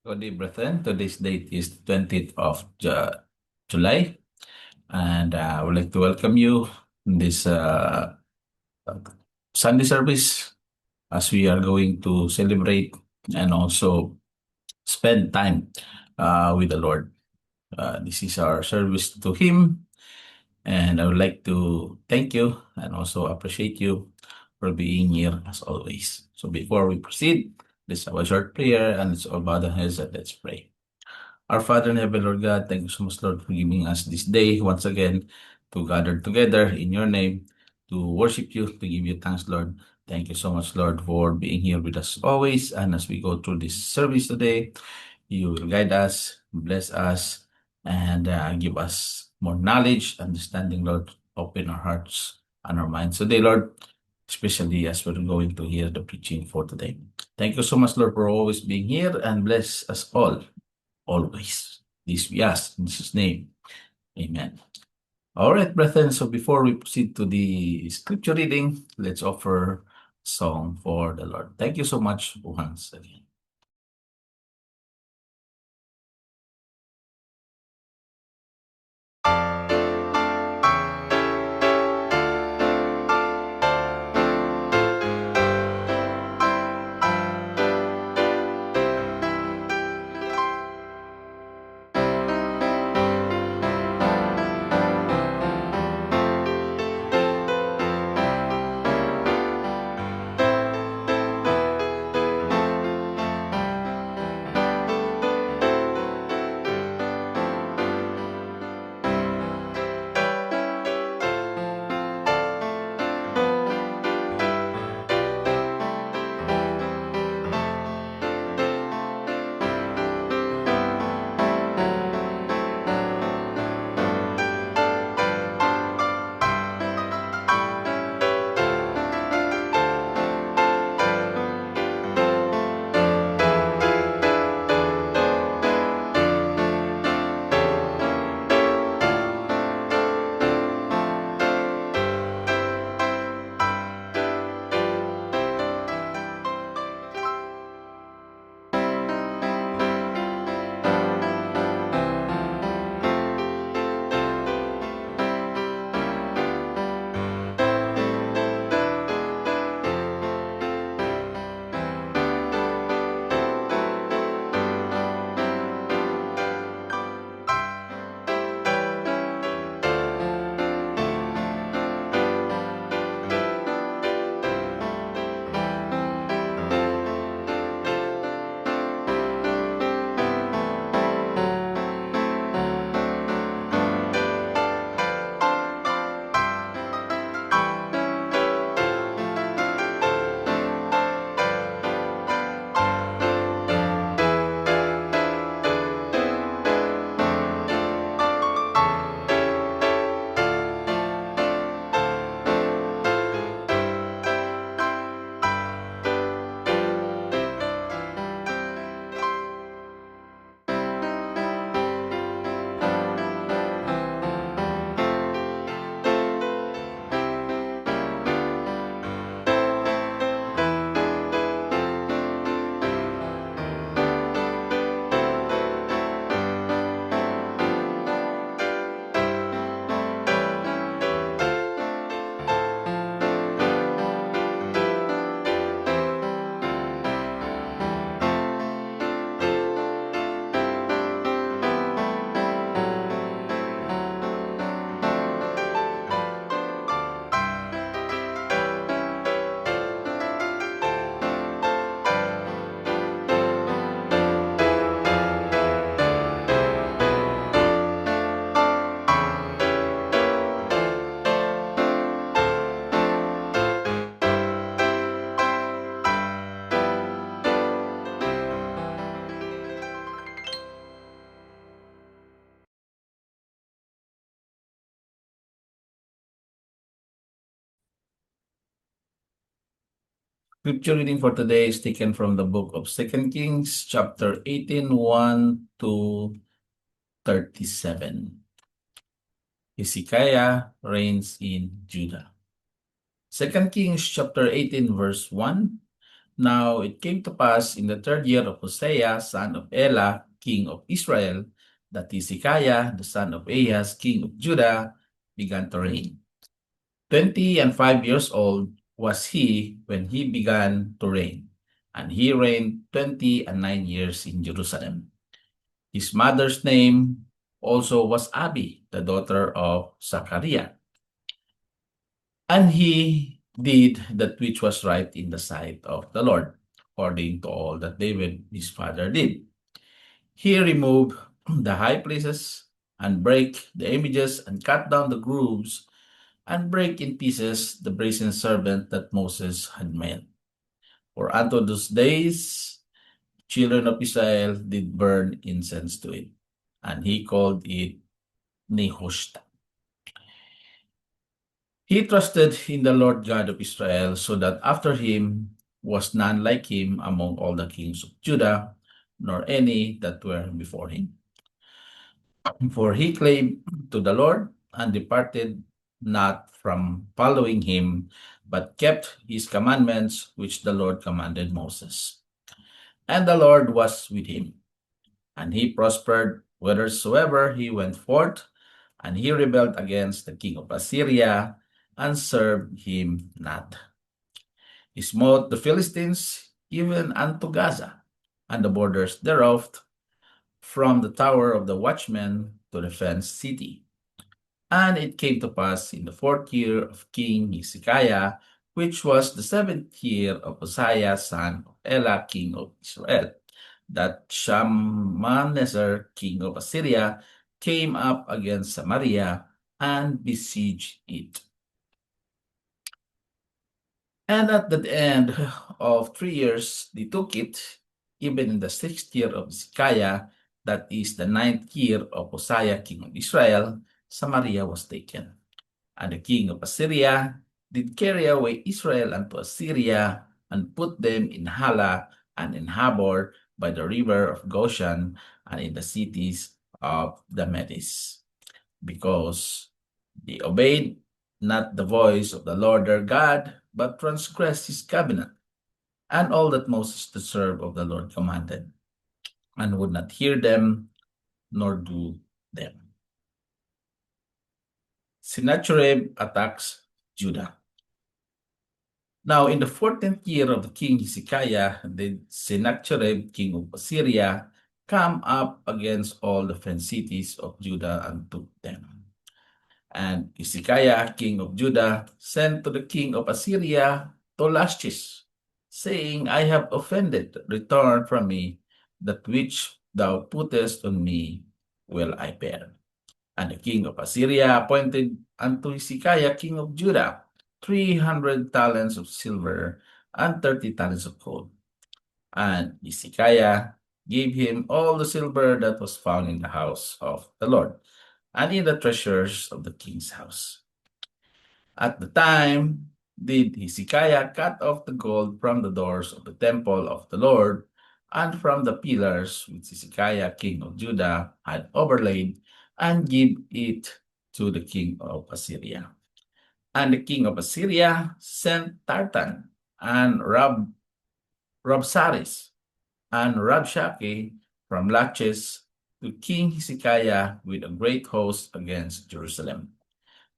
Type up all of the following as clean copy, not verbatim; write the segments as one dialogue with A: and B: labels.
A: Good day, brethren. Today's date is 20th of July, and I would like to welcome you in this Sunday service as we are going to celebrate and also spend time with the Lord. This is our service to Him, and I would like to thank you and also appreciate you for being here as always. So before we proceed, let's have a short prayer and let's all bow the heads and let's pray. Our Father in heaven, Lord God, thank you so much, Lord, for giving us this day once again to gather together in your name, to worship you, to give you thanks, Lord. Thank you so much, Lord, for being here with us always. And as we go through this service today, you will guide us, bless us, and give us more knowledge, understanding, Lord. Open our hearts and our minds today, Lord, especially as we're going to hear the preaching for today. Thank you so much, Lord, for always being here and bless us all always. This we ask in Jesus' name. Amen. All right, brethren. So before we proceed to the scripture reading, let's offer a song for the Lord. Thank you so much once again. Scripture reading for today is taken from the book of 2 Kings, chapter 18, 1 to 37. Hezekiah reigns in Judah. 2 Kings chapter 18, verse 1. Now it came to pass in the third year of Hosea, son of Elah, king of Israel, that Hezekiah, the son of Ahaz, king of Judah, began to reign. 25 years old was he when he began to reign, and he reigned 29 years in Jerusalem. His mother's name also was Abi, the daughter of Zachariah. And he did that which was right in the sight of the Lord, according to all that David his father did. He removed the high places and break the images and cut down the groves and break in pieces the brazen serpent that Moses had made. For unto those days children of Israel did burn incense to it, and he called it Nehushtan. He trusted in the Lord God of Israel, so that after him was none like him among all the kings of Judah, nor any that were before him. For he clave to the Lord and departed not from following him, but kept his commandments which the Lord commanded Moses. And the Lord was with him, and he prospered whithersoever he went forth, and he rebelled against the king of Assyria, and served him not. He smote the Philistines even unto Gaza, and the borders thereof, from the tower of the watchmen to the fenced city. And it came to pass in the fourth year of King Hezekiah, which was the 7th year of Uzziah, son of Elah, king of Israel, that Shalmaneser, king of Assyria, came up against Samaria and besieged it. And at the end of 3 years, they took it, even in the 6th year of Hezekiah, that is the 9th year of Uzziah, king of Israel, Samaria was taken. And the king of Assyria did carry away Israel unto Assyria, and put them in Hala and in Habor by the river of Goshen, and in the cities of the Medes, because they obeyed not the voice of the Lord their God, but transgressed his covenant, and all that Moses the servant of the Lord commanded, and would not hear them, nor do them. Sennacherib attacks Judah. Now, in the 14th year of the king Hezekiah, did Sennacherib, king of Assyria, come up against all the fenced cities of Judah and took them. And Hezekiah, king of Judah, sent to the king of Assyria to Lachish, saying, I have offended, return from me, that which thou puttest on me will I bear. And the king of Assyria appointed unto Hezekiah, king of Judah, 300 talents of silver and 30 talents of gold. And Hezekiah gave him all the silver that was found in the house of the Lord, and in the treasures of the king's house. At the time did Hezekiah cut off the gold from the doors of the temple of the Lord, and from the pillars which Hezekiah king of Judah had overlaid, and give it to the king of Assyria. And the king of Assyria sent Tartan and Rabsaris and Rabshakeh from Lachish to King Hezekiah with a great host against Jerusalem.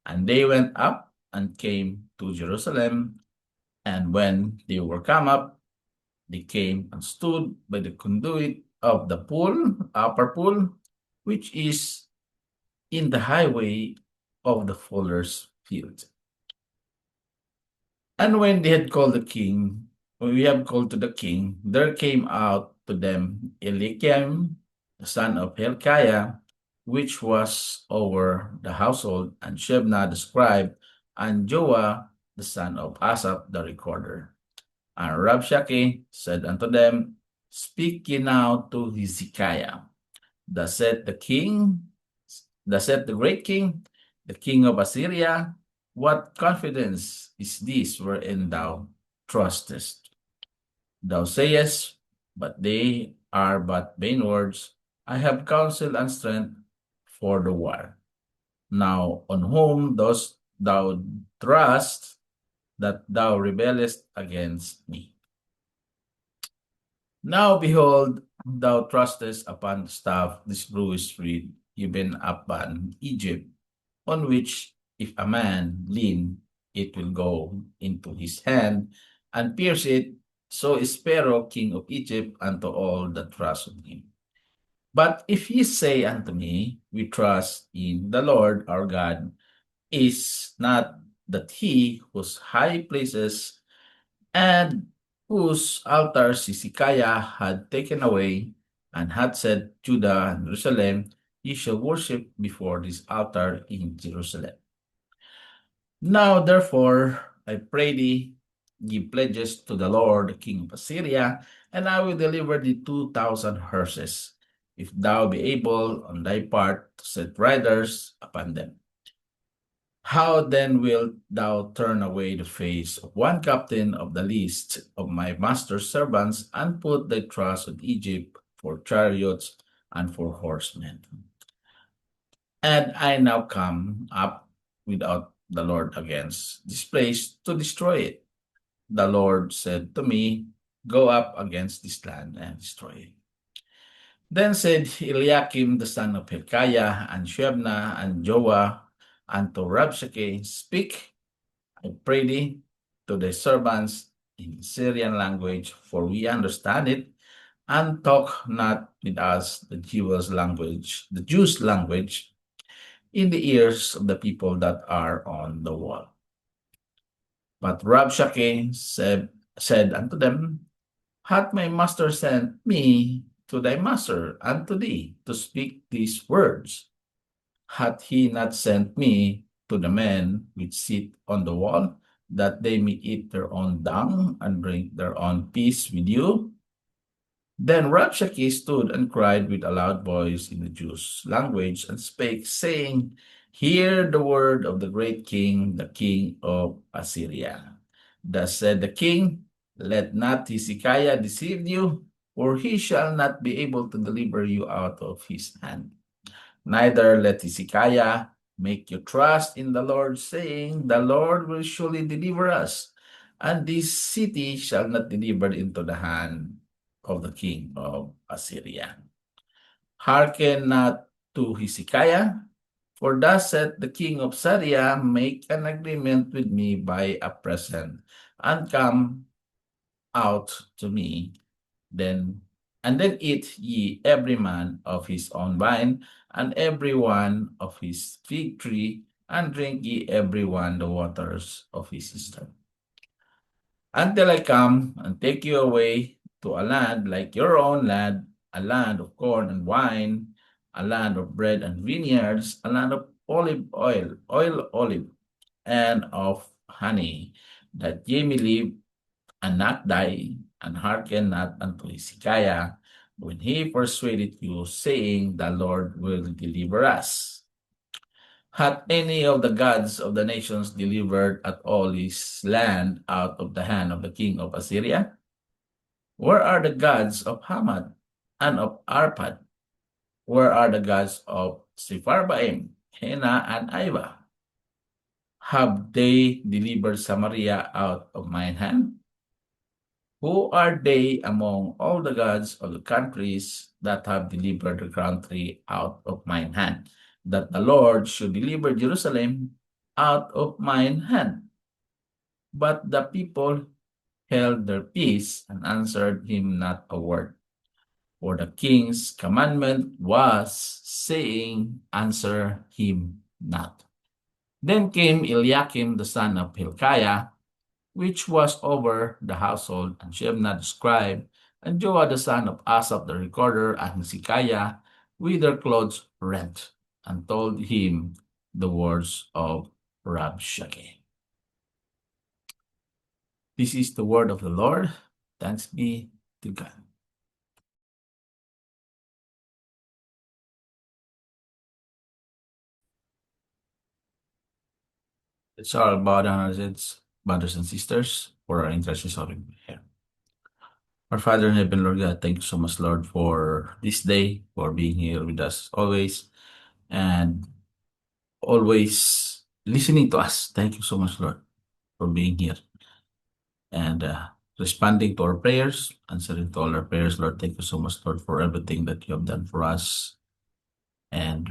A: And they went up and came to Jerusalem, and when they were come up, they came and stood by the conduit of the pool, upper pool, which is in the highway of the fuller's field. And when they had called the king, when we have called to the king, there came out to them Eliakim, the son of Hilkiah, which was over the household, and Shebna the scribe, and Joah the son of Asaph the recorder. And Rabshakeh said unto them, Speak ye now to Hezekiah. Thus said the great king, the king of Assyria, what confidence is this wherein thou trustest? Thou sayest, but they are but vain words. I have counsel and strength for the war. Now on whom dost thou trust that thou rebellest against me? Now behold, thou trustest upon the staff, this bruised reed, given upon Egypt, on which if a man lean, it will go into his hand and pierce it. So is Pharaoh king of Egypt unto all that trust in him. But if ye say unto me, we trust in the Lord our God, is not that he whose high places and whose altars Hezekiah had taken away, and had said, Judah and Jerusalem, ye shall worship before this altar in Jerusalem. Now therefore, I pray thee, give pledges to the Lord, king of Assyria, and I will deliver thee 2,000 horses, if thou be able on thy part to set riders upon them. How then wilt thou turn away the face of one captain of the least of my master's servants, and put thy trust in Egypt for chariots and for horsemen? And I now come up without the Lord against this place to destroy it. The Lord said to me, Go up against this land and destroy it. Then said Eliakim the son of Hilkiah, and Shebna, and Joah, unto Rabshakeh, Speak, I pray thee, to thy servants in Syrian language, for we understand it, and talk not with us the Jews' language, in the ears of the people that are on the wall. But Rabshakeh said unto them, Hath my master sent me to thy master and to thee to speak these words? Hath he not sent me to the men which sit on the wall, that they may eat their own dung and drink their own piss with you? Then Rabshakeh stood and cried with a loud voice in the Jews' language, and spake, saying, Hear the word of the great king, the king of Assyria. Thus said the king, Let not Hezekiah deceive you, for he shall not be able to deliver you out of his hand. Neither let Hezekiah make you trust in the Lord, saying, The Lord will surely deliver us, and this city shall not be delivered into the hand of the king of Assyria. Hearken not to Hezekiah, for thus said the king of Syria, Make an agreement with me by a present, and come out to me, and then eat ye every man of his own vine, and every one of his fig tree, and drink ye every one the waters of his cistern, until I come and take you away to a land like your own land, a land of corn and wine, a land of bread and vineyards, a land of olive, and of honey, that ye may live and not die, and hearken not unto Hezekiah, when he persuaded you, saying, The Lord will deliver us. Hath any of the gods of the nations delivered at all his land out of the hand of the king of Assyria? Where are the gods of Hamad and of Arpad? Where are the gods of Sepharvaim, Hena, and Iva? Have they delivered Samaria out of mine hand? Who are they among all the gods of the countries that have delivered the country out of mine hand, that the Lord should deliver Jerusalem out of mine hand? But the people held their peace and answered him not a word. For the king's commandment was, saying, Answer him not. Then came Eliakim the son of Hilkiah, which was over the household, and Shebna the scribe, and Joah the son of Asaph the recorder, and Hezekiah, with their clothes rent, and told him the words of Rabshakeh. This is the word of the Lord. Thanks be to God. Let's all bow down our heads, brothers and sisters, for our intercession of here. Our Father in heaven, Lord God, thank you so much, Lord, for this day, for being here with us always, and always listening to us. Thank you so much, Lord, for being here. And responding to our prayers, answering to all our prayers. Lord, thank you so much, Lord, for everything that you have done for us. And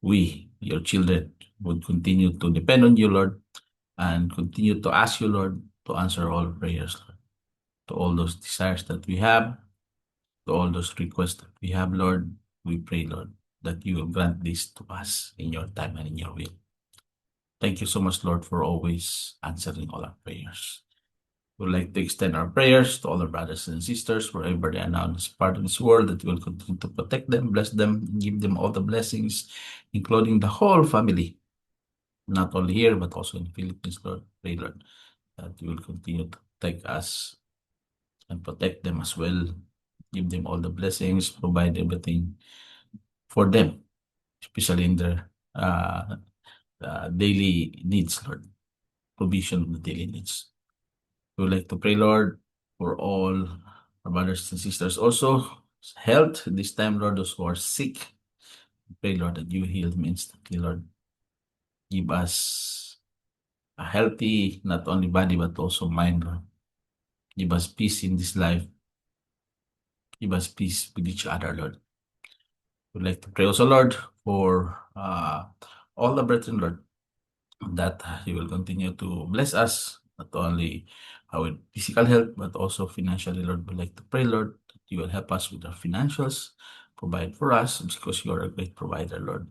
A: we, your children, would continue to depend on you, Lord, and continue to ask you, Lord, to answer all prayers, Lord, to all those desires that we have, to all those requests that we have, Lord. We pray, Lord, that you will grant this to us in your time and in your will. Thank you so much, Lord, for always answering all our prayers. We'd like to extend our prayers to all our brothers and sisters, wherever they are now in this part of this world, that you will continue to protect them, bless them, and give them all the blessings, including the whole family, not only here, but also in the Philippines, Lord. Pray, Lord, that you will continue to protect us and protect them as well. Give them all the blessings, provide everything for them, especially in their daily needs, Lord. Provision of the daily needs. We would like to pray, Lord, for all our brothers and sisters also. Health this time, Lord, those who are sick. Pray, Lord, that you heal them instantly, Lord. Give us a healthy, not only body, but also mind, Lord. Give us peace in this life. Give us peace with each other, Lord. We'd like to pray also, Lord, for all the brethren, Lord, that you will continue to bless us, not only with physical health, but also financially, Lord. We'd like to pray, Lord, that you will help us with our financials, provide for us, because you are a great provider, Lord.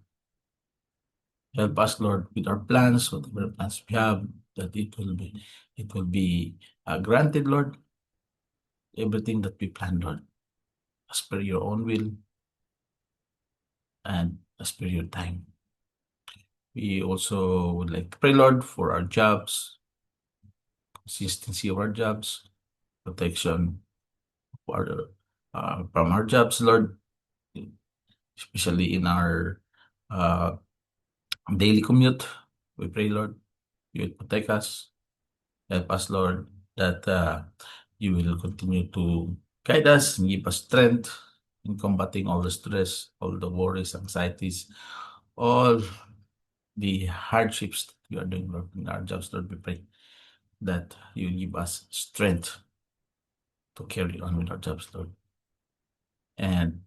A: Help us, Lord, with our plans, whatever plans we have, that it will be granted, Lord. Everything that we plan, Lord, as per your own will and as per your time. We also would like to pray, Lord, for our jobs, consistency of our jobs, protection from our jobs, Lord, especially in our daily commute. We pray, Lord, you will protect us. Help us, Lord, that you will continue to guide us and give us strength in combating all the stress, all the worries, anxieties, all the hardships that we are doing, Lord, in our jobs, Lord. We pray that you give us strength to carry on with our jobs, Lord. And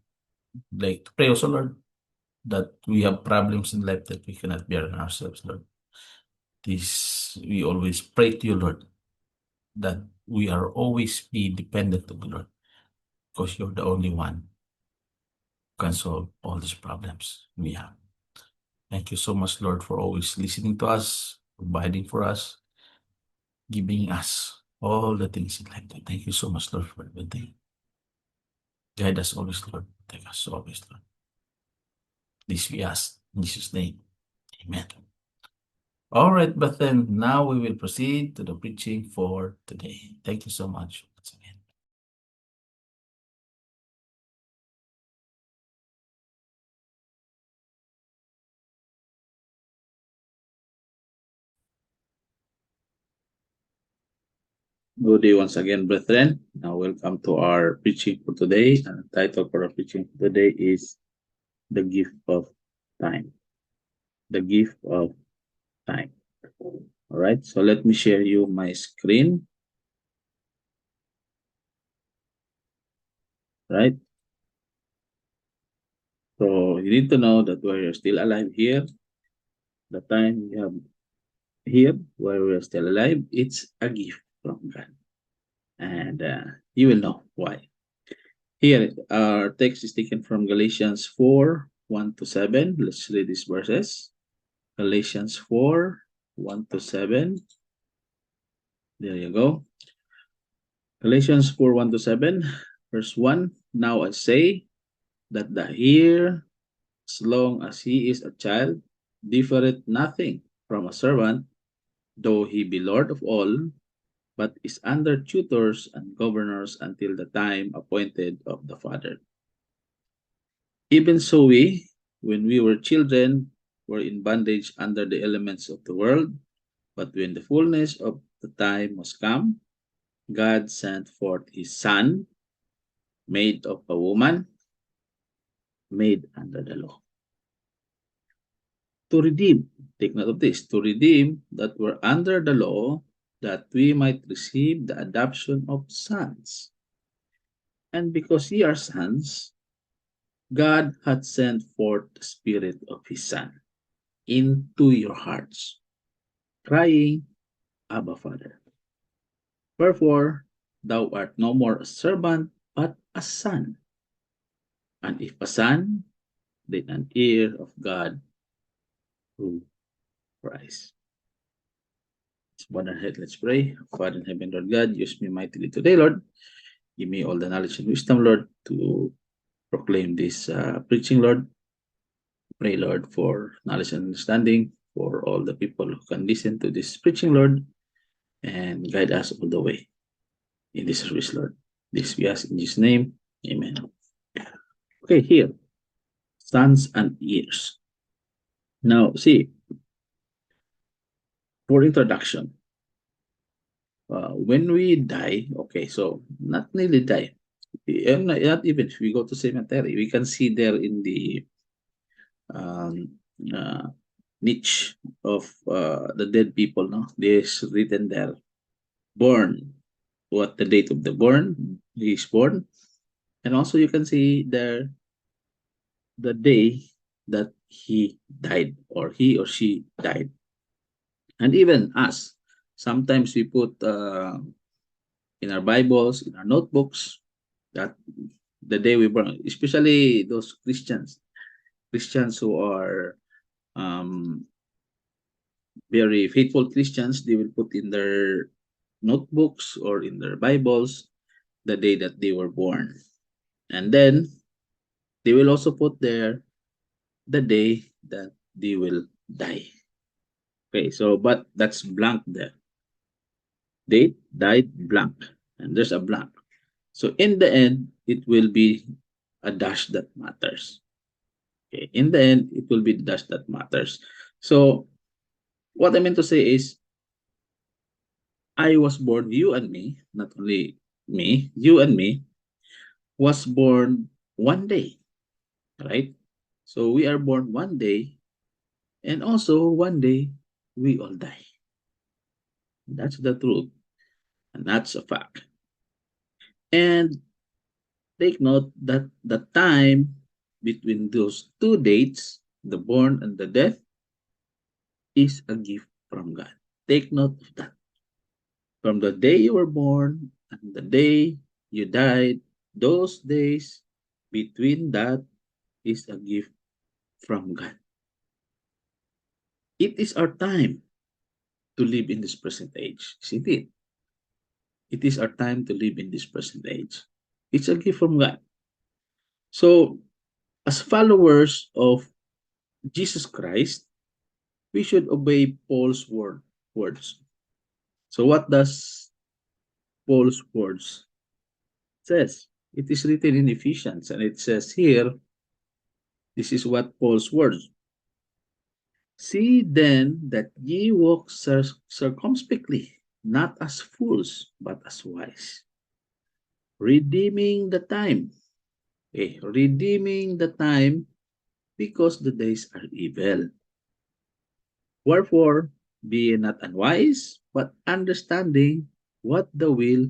A: like to pray also, Lord, that we have problems in life that we cannot bear on ourselves, Lord. This we always pray to you, Lord, that we are always be dependent on you, Lord, because you're the only one who can solve all these problems we have. Thank you so much, Lord, for always listening to us, providing for us, giving us all the things in life. Thank you so much, Lord, for everything. Guide us always, Lord. Take us always, Lord. This we ask in Jesus' name. Amen. All right, but then now we will proceed to the preaching for today. Thank you so much once again. Good day once again, brethren. Now welcome to our preaching for today. And the title for our preaching for today is The Gift of Time. The Gift of Time. All right, so let me share you my screen. Right? So you need to know that we're still alive here. The time we have here, where we're still alive, it's a gift from God. And you will know why. Here, our text is taken from Galatians 4, 1 to 7. Let's read these verses. Galatians 4, 1 to 7. There you go. Galatians 4, 1 to 7. Verse 1. Now I say that the heir, as long as he is a child, differeth nothing from a servant, though he be Lord of all, but is under tutors and governors until the time appointed of the Father. Even so we, when we were children, were in bondage under the elements of the world, but when the fullness of the time was come, God sent forth his Son, made of a woman, made under the law. To redeem, take note of this, to redeem that were under the law, that we might receive the adoption of sons. And because ye are sons, God hath sent forth the Spirit of his Son into your hearts, crying, Abba, Father. Wherefore, thou art no more a servant, but a son. And if a son, then an heir of God through Christ. Let's bow our head, let's pray. Father in heaven, Lord God, use me mightily today, Lord. Give me all the knowledge and wisdom, Lord, to proclaim this preaching, Lord. Pray, Lord, for knowledge and understanding for all the people who can listen to this preaching, Lord, and guide us all the way in this service, Lord. This we ask in Jesus' name. Amen. Okay, here, sons and heirs. Now, see, for introduction, when we die, okay, so not really die, not even if we go to cemetery, we can see there in the um, uh, niche of the dead people, no, there's written there, born, what the date of the born, he is born, and also you can see there the day that he died or he or she died. And even us, sometimes we put in our Bibles, in our notebooks, that the day we born, especially those Christians who are um, very faithful Christians, they will put in their notebooks or in their Bibles the day that they were born. And then they will also put there the day that they will die. Okay, so but that's blank there. Date, died, blank. And there's a blank. So in the end, it will be a dash that matters. Okay, in the end, it will be the dash that matters. So what I meant to say is, I was born, you and me, not only me, you and me, was born one day, right? So we are born one day, and also one day we all die. That's the truth, and that's a fact. And take note that the time between those two dates, the born and the death, is a gift from God. Take note of that. From the day you were born and the day you died, those days between that is a gift from God. It is our time to live in this present age, isn't it? It is our time to live in this present age. It's a gift from God. So, as followers of Jesus Christ, we should obey Paul's words. So, what does Paul's words says? It is written in Ephesians, and it says here, this is what Paul's words. See then that ye walk circumspectly, not as fools, but as wise, redeeming the time. Okay, redeeming the time because the days are evil. Wherefore, be not unwise, but understanding what the will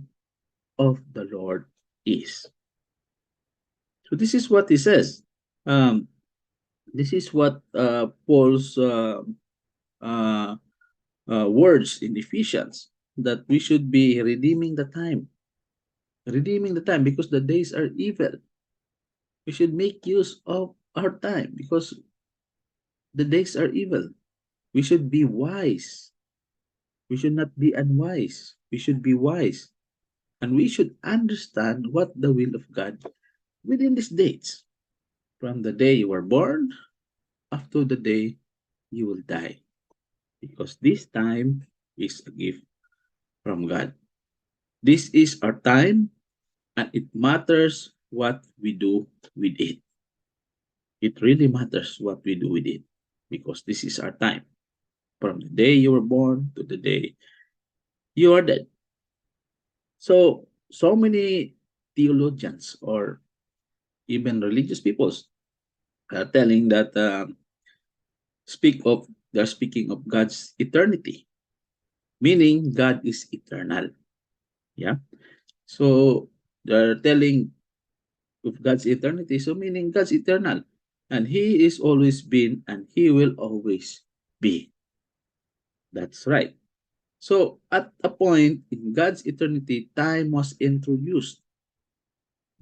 A: of the Lord is. So this is what he says. Um, this is what Paul's uh, words in Ephesians, that we should be redeeming the time because the days are evil. We should make use of our time because the days are evil. We should be wise. We should not be unwise. We should be wise. And we should understand what the will of God within these dates. From the day you were born up to the day you will die. Because this time is a gift from God. This is our time, and it matters what we do with it. It really matters what we do with it because this is our time. From the day you were born to the day you are dead. So many theologians or even religious peoples are telling that they're speaking of God's eternity.
B: meaning God is eternal. Yeah. So they're telling of God's eternity, so meaning God's eternal. And He is always been and He will always be. That's right. So at a point in God's eternity, time was introduced,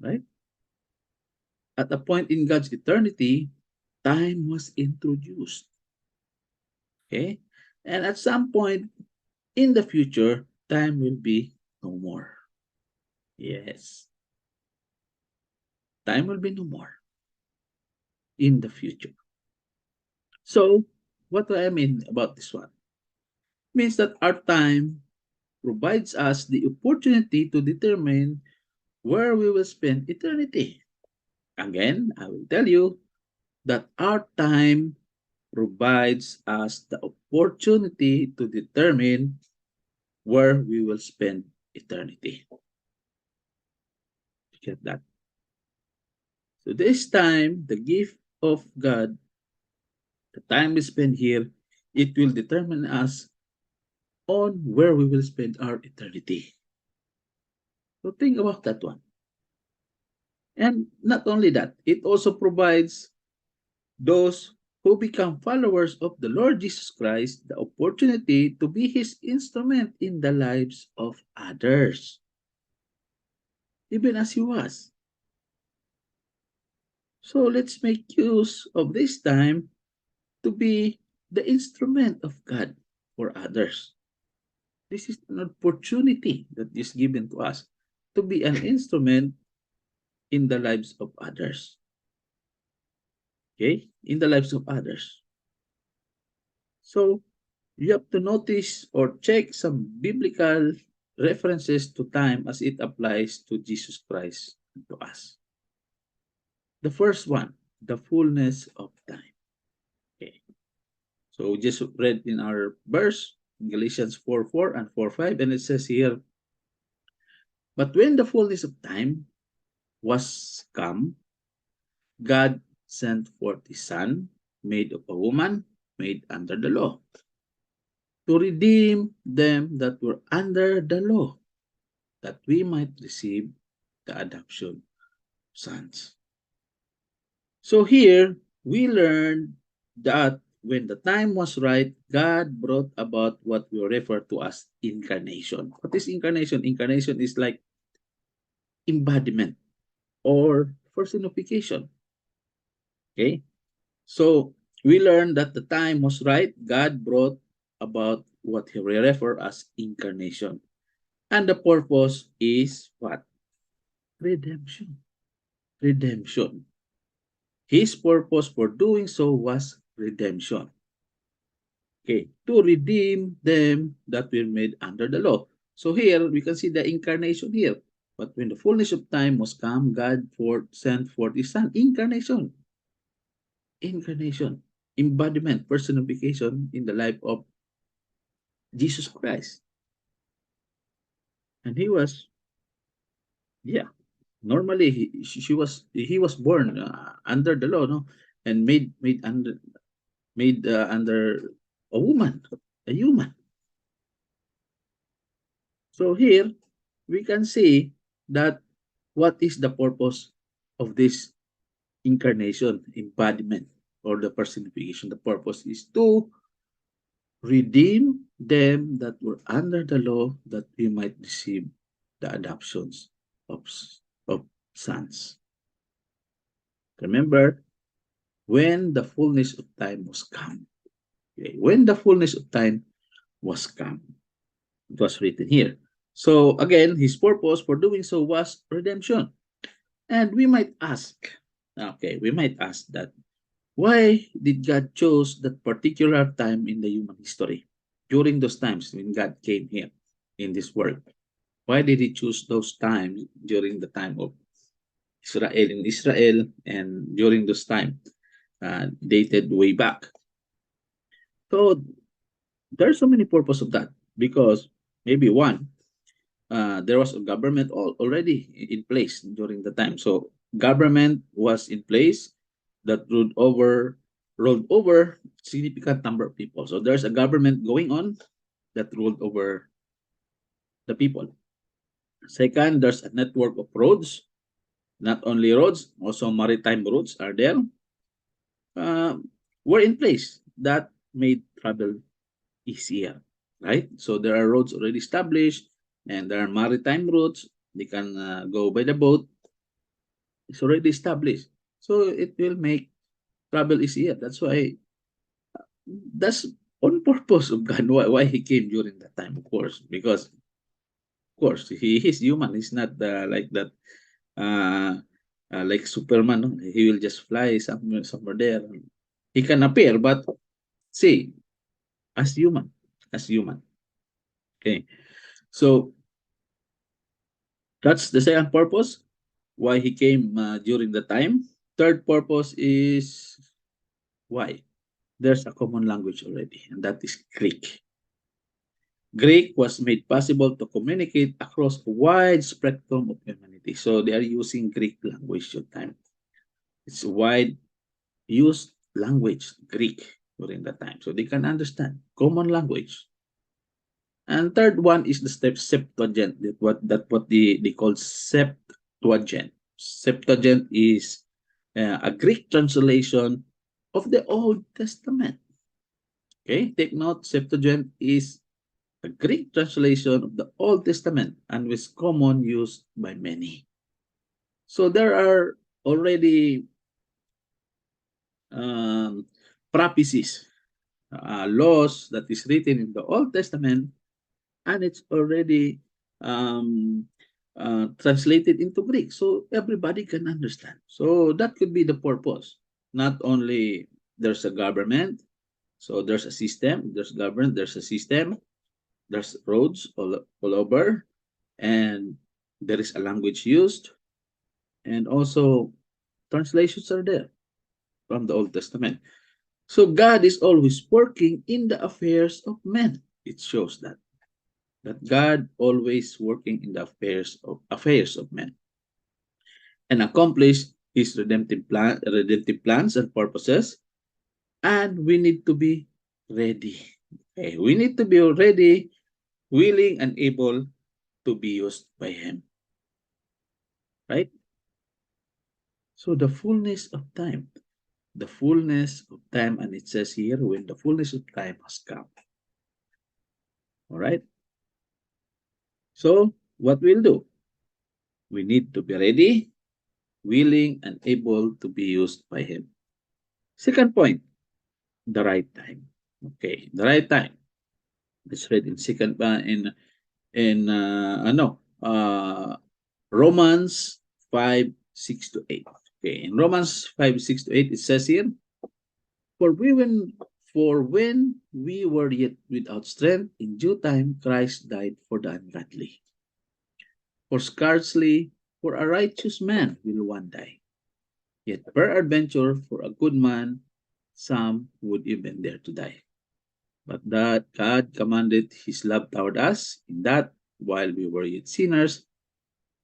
B: right? At a point in God's eternity, time was introduced. Okay? And at some point in the future, time will be no more. Yes. Time will be no more in the future. So, what do I mean about this one? Means that our time provides us the opportunity to determine where we will spend eternity. Again, I will tell you that our time provides us the opportunity to determine where we will spend eternity. Get that? So this time, the gift of God, the time we spend here, it will determine us on where we will spend our eternity. So think about that one. And not only that, it also provides those who become followers of the Lord Jesus Christ the opportunity to be His instrument in the lives of others, even as He was. So let's make use of this time to be the instrument of God for others. This is an opportunity that is given to us to be an instrument in the lives of others. Okay? In the lives of others. So you have to notice or check some biblical references to time as it applies to Jesus Christ and to us. The first one, the fullness of time. Okay. So we just read in our verse, Galatians 4:4 and 4:5, and it says here, but when the fullness of time was come, God sent forth His Son, made of a woman, made under the law, to redeem them that were under the law, that we might receive the adoption of sons. So here, we learn that when the time was right, God brought about what we refer to as incarnation. What is incarnation? Incarnation is like embodiment or personification. Okay? So we learned that the time was right. God brought about what he refer as incarnation. And the purpose is what? Redemption. Redemption. His purpose for doing so was redemption. Okay, to redeem them that were made under the law. So here we can see the incarnation here. But when the fullness of time was come, God sent forth His Son. Incarnation. Incarnation. Embodiment, personification in the life of Jesus Christ. And He was, yeah, normally he was born under the law, no, and made under a woman, a human. So here we can see that what is the purpose of this incarnation, embodiment, or the personification. The purpose is to redeem them that were under the law, that we might receive the adoptions of, of sons. Remember, when the fullness of time was come. Okay? When the fullness of time was come. It was written here. So again, his purpose for doing so was redemption. And we might ask, that why did God choose that particular time in the human history? During those times when God came here in this world. Why did he choose those times during the time of Israel and during those time dated way back? So there's so many purpose of that because maybe one, there was a government already in place during the time. So government was in place that ruled over significant number of people. So there's a government going on, that ruled over the people. Second, there's a network of roads. Not only roads, also maritime routes are there. Were in place that made travel easier, right? So there are roads already established, and there are maritime routes. They can go by the boat. It's already established, so it will make travel easier. That's on purpose of God. Why He came during that time, of course, because of course He's human. He's not like that, uh, like Superman. No? He will just fly somewhere there. He can appear, but see, as human, as human. Okay, so that's the second purpose why He came during the time. Third purpose is why there's a common language already, and that is Greek. Greek was made possible to communicate across a wide spectrum of humanity. So they are using Greek language at the time. It's a wide used language, Greek, during that time. So they can understand common language. And third one is the step Septuagint. What they call Septuagint. Septuagint is a Greek translation of the Old Testament. Okay, take note. Septuagint is a Greek translation of the Old Testament and was common used by many. So there are already prophecies, laws that is written in the Old Testament, and it's already translated into Greek, so everybody can understand. So that could be the purpose. Not only there's a government, so there's a system, there's government, there's a system, there's roads all over, and there is a language used, and also translations are there from the Old Testament. So God is always working in the affairs of men. It shows that God always working in the affairs of men and accomplish His redemptive plans and purposes. And we need to be ready. Okay, we need to be ready, willing, and able to be used by Him. Right? So the fullness of time, and it says here, when the fullness of time has come. All right. So what we'll do? We need to be ready, willing, and able to be used by Him. Second point, the right time. Okay, the right time. Let's read in Romans 5:6-8. Okay, in Romans 5:6-8, it says here, For we when for when we were yet without strength, in due time Christ died for the ungodly. For scarcely for a righteous man will one die. Yet peradventure for a good man some would even dare to die. But that God commanded His love toward us, in that while we were yet sinners,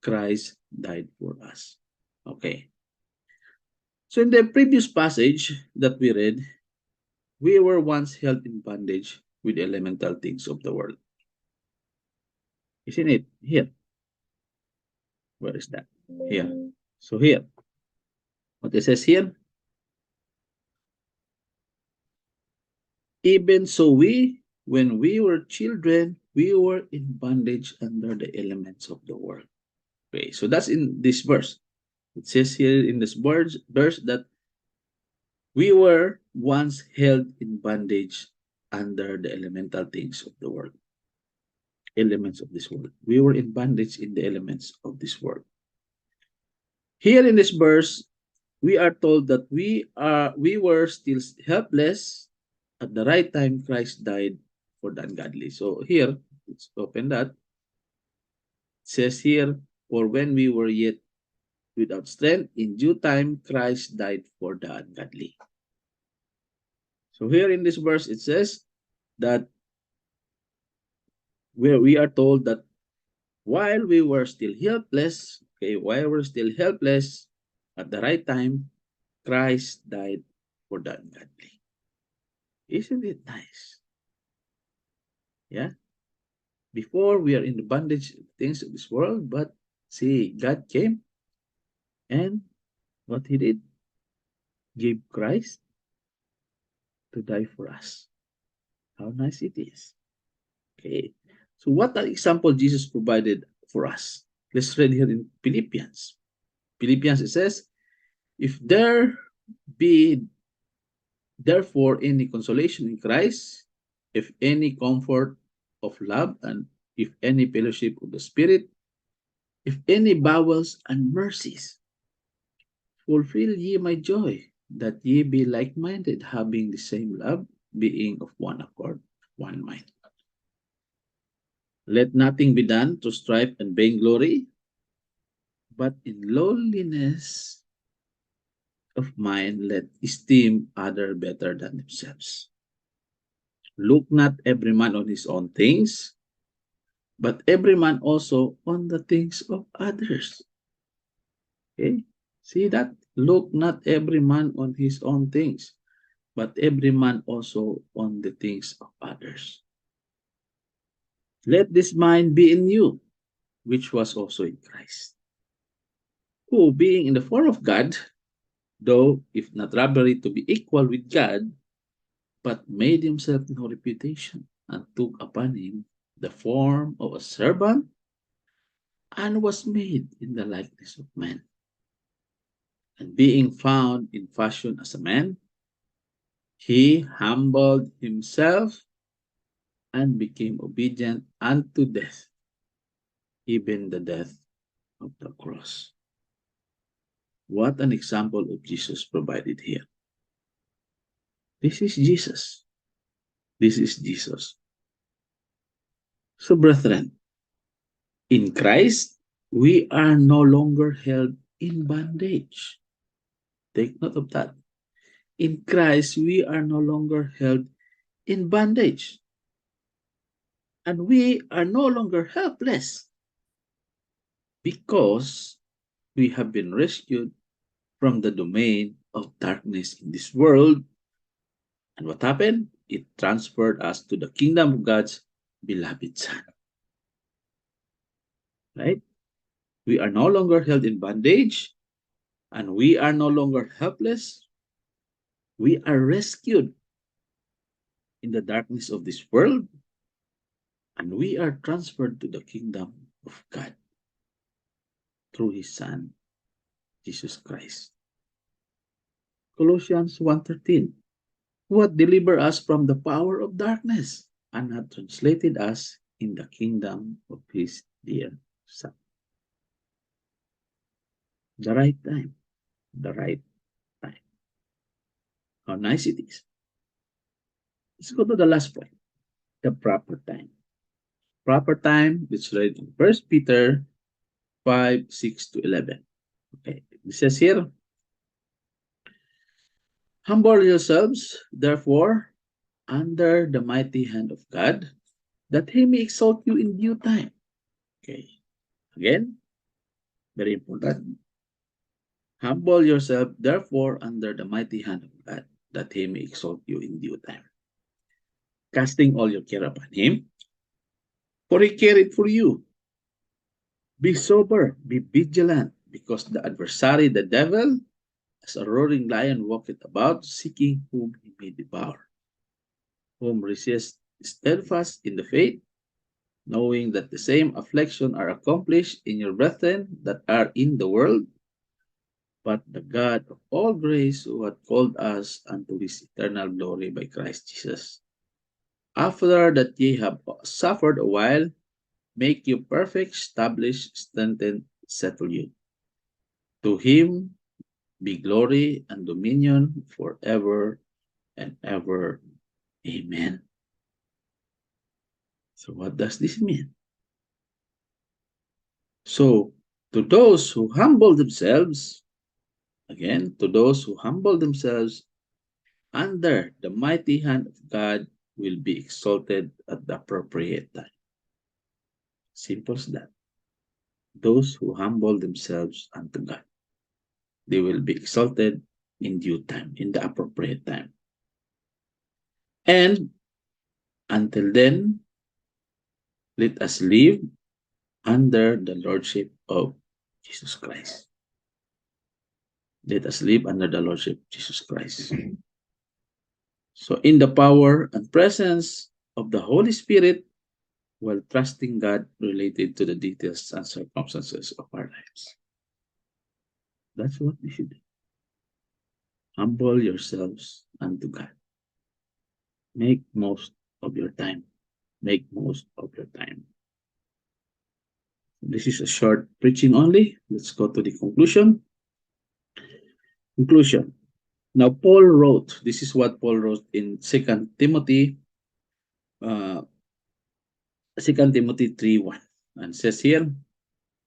B: Christ died for us. Okay. So in the previous passage that we read, we were once held in bondage with the elemental things of the world. Isn't it? Here. Where is that? Here. So here. What it says here? Even so when we were children, we were in bondage under the elements of the world. Okay, so that's in this verse. It says here in this verse that we were once held in bondage under the elemental things of the world, elements of this world. We were in bondage in the elements of this world. Here in this verse, we are told that we were still helpless. At the right time, Christ died for the ungodly. So here, let's open that. It says here, for when we were yet without strength, in due time, Christ died for the ungodly. So here in this verse, it says that where we are told that while we were still helpless, at the right time, Christ died for the ungodly. Isn't it nice? Yeah. Before we are in the bondage of things of this world, but see, God came and what he did, gave Christ to die for us. How nice it is. Okay. So what an example Jesus provided for us. Let's read here in Philippians. Philippians, it says, if there be therefore any consolation in Christ, if any comfort of love, and if any fellowship of the Spirit, if any bowels and mercies, fulfill ye my joy, that ye be like-minded, having the same love, being of one accord, one mind. Let nothing be done to strife and vainglory, but in lowliness of mind let esteem other better than themselves. Look not every man on his own things, but every man also on the things of others. Okay? See that? Look not every man on his own things, but every man also on the things of others. Let this mind be in you, which was also in Christ, who being in the form of God, though if not robbery to be equal with God, but made himself no reputation, and took upon him the form of a servant, and was made in the likeness of man. And being found in fashion as a man, he humbled himself and became obedient unto death, even the death of the cross. What an example of Jesus provided here. This is Jesus. This is Jesus. So, brethren, in Christ, we are no longer held in bondage. Take note of that. In Christ, we are no longer held in bondage. And we are no longer helpless because we have been rescued from the domain of darkness in this world. And what happened? It transferred us to the kingdom of God's beloved Son. Right? We are no longer held in bondage, and we are no longer helpless. We are rescued in the darkness of this world, and we are transferred to the kingdom of God through his Son, Jesus Christ. Colossians 1:13, who hath delivered us from the power of darkness and hath translated us in the kingdom of his dear Son. The right time. The right time. How nice it is. Let's go to the last point. The proper time. Proper time, which read in 1 Peter 5:6-11. Okay, it says here, humble yourselves, therefore, under the mighty hand of God, that he may exalt you in due time. Okay, again, very important. Humble yourself, therefore, under the mighty hand of God, that he may exalt you in due time. Casting all your care upon him, for he careth for you. Be sober, be vigilant, because the adversary, the devil, as a roaring lion, walketh about, seeking whom he may devour. Whom resist steadfast in the faith, knowing that the same affliction are accomplished in your brethren that are in the world. But the God of all grace, who hath called us unto his eternal glory by Christ Jesus, after that ye have suffered a while, make you perfect, establish, strengthen, settle you. To him be glory and dominion forever and ever. Amen. So what does this mean? So to those who humble themselves, again, to those who humble themselves under the mighty hand of God will be exalted at the appropriate time. Simple as that. Those who humble themselves unto God, they will be exalted in due time, in the appropriate time. And until then, Let us live under the Lordship of Jesus Christ. Let us live under the Lordship of Jesus Christ. So in the power and presence of the Holy Spirit, while trusting God related to the details and circumstances of our lives. That's what we should do. Humble yourselves unto God. Make most of your time. Make most of your time. This is a short preaching only. Let's go to the conclusion. Conclusion. Now, Paul wrote, this is what Paul wrote in 2 Timothy 3:1, and says here,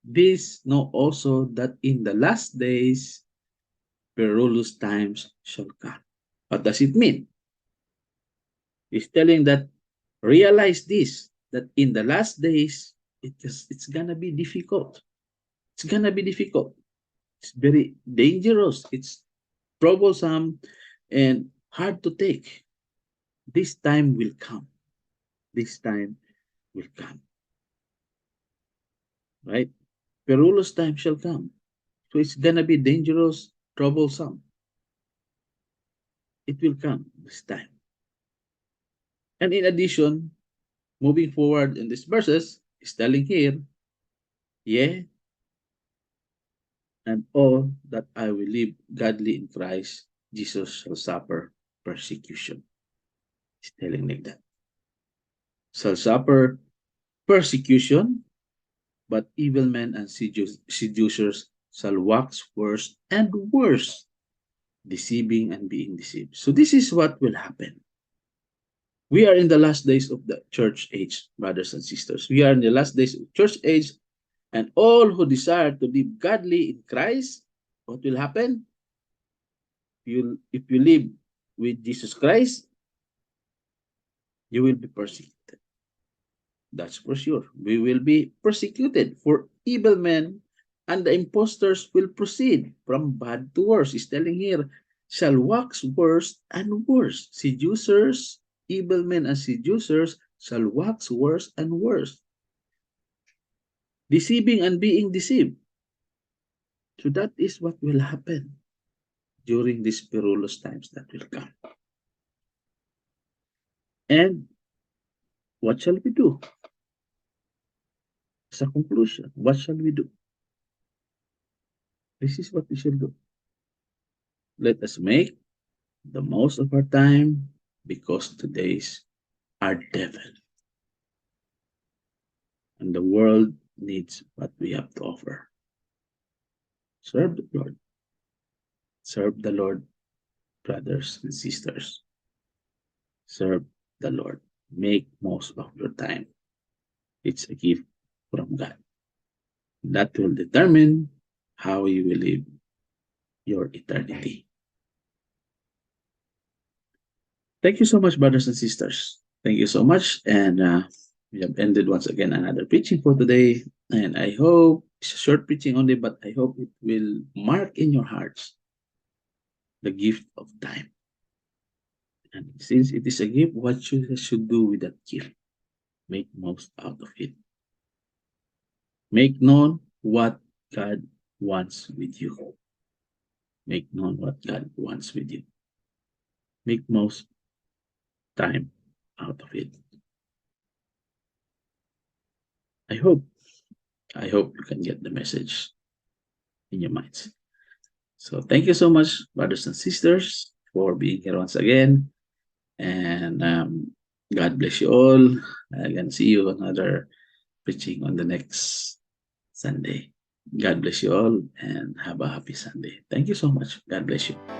B: this know also that in the last days perilous times shall come. What does it mean? He's telling that realize this, that in the last days it's gonna be difficult. It's gonna be difficult. It's very dangerous. It's troublesome and hard to take. This time will come. This time will come. Right? Perilous time shall come. So it's gonna be dangerous, troublesome. It will come this time. And in addition, moving forward in these verses, is telling here, yeah, and all that I will live godly in Christ, Jesus shall suffer persecution. He's telling like that. Shall suffer persecution, but evil men and seducers shall wax worse and worse, deceiving and being deceived. So this is what will happen. We are in the last days of the church age, brothers and sisters. We are in the last days of church age, and all who desire to live godly in Christ, what will happen? If you live with Jesus Christ, you will be persecuted. That's for sure. We will be persecuted, for evil men and the impostors will proceed from bad to worse. He's telling here, shall wax worse and worse. Seducers, evil men and seducers shall wax worse and worse, deceiving and being deceived. So that is what will happen during these perilous times that will come. And what shall we do? As a conclusion, what shall we do? This is what we shall do. Let us make the most of our time, because today's are devil. And the world needs what we have to offer. Serve the Lord. Serve the Lord, brothers and sisters. Serve the Lord. Make most of your time. It's a gift from God. That will determine how you will live your eternity. Thank you so much, brothers and sisters. Thank you so much. And we have ended once again another preaching for today. And I hope it's a short preaching only, but I hope it will mark in your hearts the gift of time. And since it is a gift, what you should do with that gift? Make most out of it. Make known what God wants with you. Make known what God wants with you. Make most time out of it. I hope you can get the message in your minds. So thank you so much, brothers and sisters, for being here once again. And God bless you all. I can see you another preaching on the next Sunday. God bless you all and have a happy Sunday. Thank you so much. God bless you.